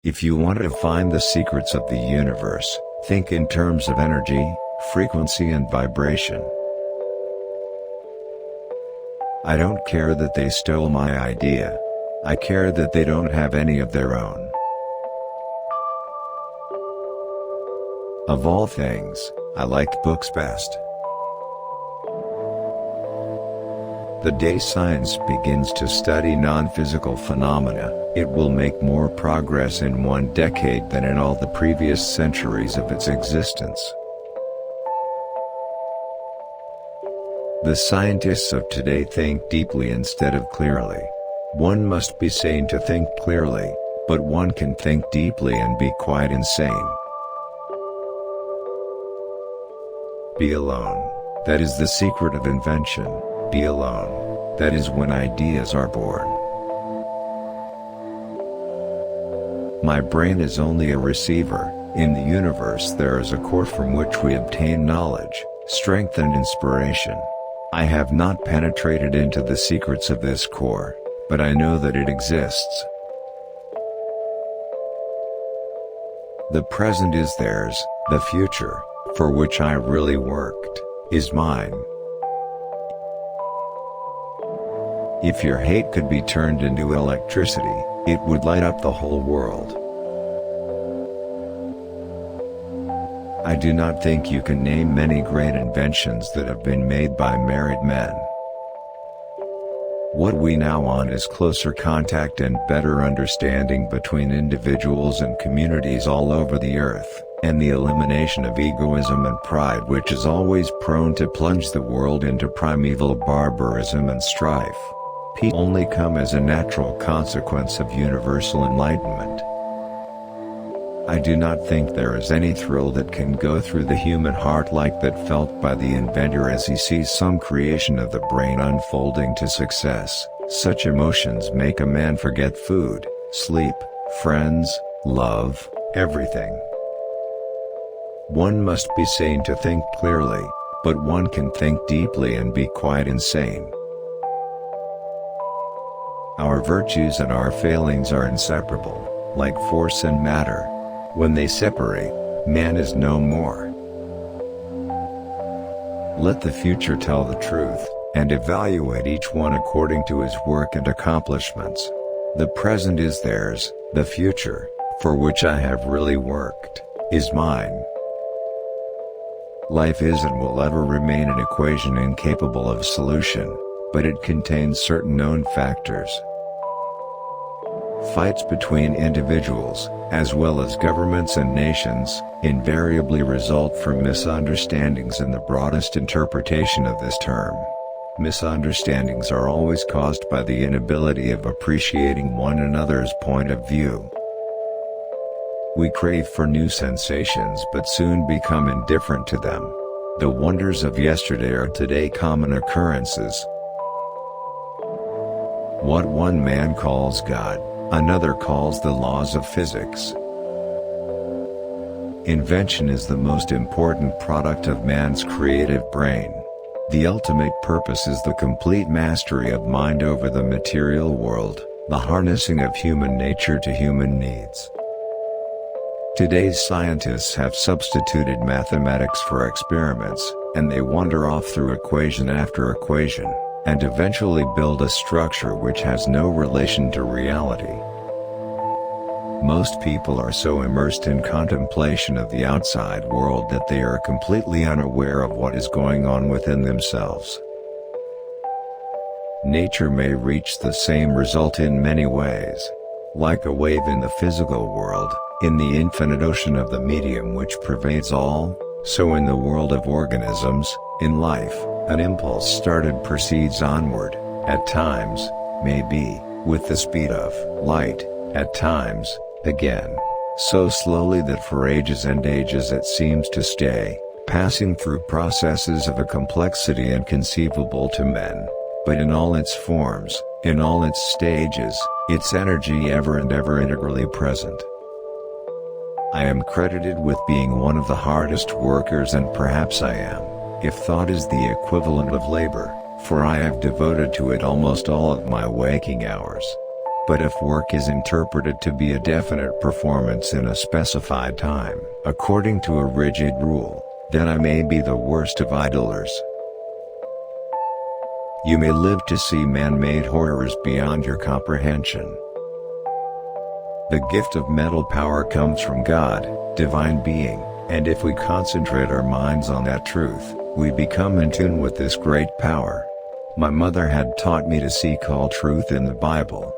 If you want to find the secrets of the universe, think in terms of energy, frequency and vibration. I don't care that they stole my idea. I care that they don't have any of their own. Of all things, I liked books best. The day science begins to study non-physical phenomena, it will make more progress in 1 decade than in all the previous centuries of its existence. The scientists of today think deeply instead of clearly. One must be sane to think clearly, but one can think deeply and be quite insane. Be alone. That is the secret of invention. Be alone. That is when ideas are born. My brain is only a receiver. In the universe there is a core from which we obtain knowledge, strength and inspiration. I have not penetrated into the secrets of this core, but I know that it exists. The present is theirs, the future, for which I really worked, is mine. If your hate could be turned into electricity, it would light up the whole world. I do not think you can name many great inventions that have been made by married men. What we now want is closer contact and better understanding between individuals and communities all over the earth, and the elimination of egoism and pride, which is always prone to plunge the world into primeval barbarism and strife. Peace only come as a natural consequence of universal enlightenment. I do not think there is any thrill that can go through the human heart like that felt by the inventor as he sees some creation of the brain unfolding to success. Such emotions make a man forget food, sleep, friends, love, everything. One must be sane to think clearly, but one can think deeply and be quite insane. Our virtues and our failings are inseparable, like force and matter. When they separate, man is no more. Let the future tell the truth, and evaluate each one according to his work and accomplishments. The present is theirs, the future, for which I have really worked, is mine. Life is and will ever remain an equation incapable of solution, but it contains certain known factors. Fights between individuals, as well as governments and nations, invariably result from misunderstandings in the broadest interpretation of this term. Misunderstandings are always caused by the inability of appreciating one another's point of view. We crave for new sensations but soon become indifferent to them. The wonders of yesterday are today common occurrences. What one man calls God, another calls the laws of physics. Invention is the most important product of man's creative brain. The ultimate purpose is the complete mastery of mind over the material world, the harnessing of human nature to human needs. Today's scientists have substituted mathematics for experiments, and they wander off through equation after equation, and eventually build a structure which has no relation to reality. Most people are so immersed in contemplation of the outside world that they are completely unaware of what is going on within themselves. Nature may reach the same result in many ways. Like a wave in the physical world, in the infinite ocean of the medium which pervades all, so in the world of organisms, in life, an impulse started proceeds onward, at times, maybe, with the speed of light, at times, again, so slowly that for ages and ages it seems to stay, passing through processes of a complexity inconceivable to men, but in all its forms, in all its stages, its energy ever and ever integrally present. I am credited with being one of the hardest workers, and perhaps I am, if thought is the equivalent of labor, for I have devoted to it almost all of my waking hours. But if work is interpreted to be a definite performance in a specified time, according to a rigid rule, then I may be the worst of idlers. You may live to see man-made horrors beyond your comprehension. The gift of mental power comes from God, divine being, and if we concentrate our minds on that truth, we become in tune with this great power. My mother had taught me to seek all truth in the Bible.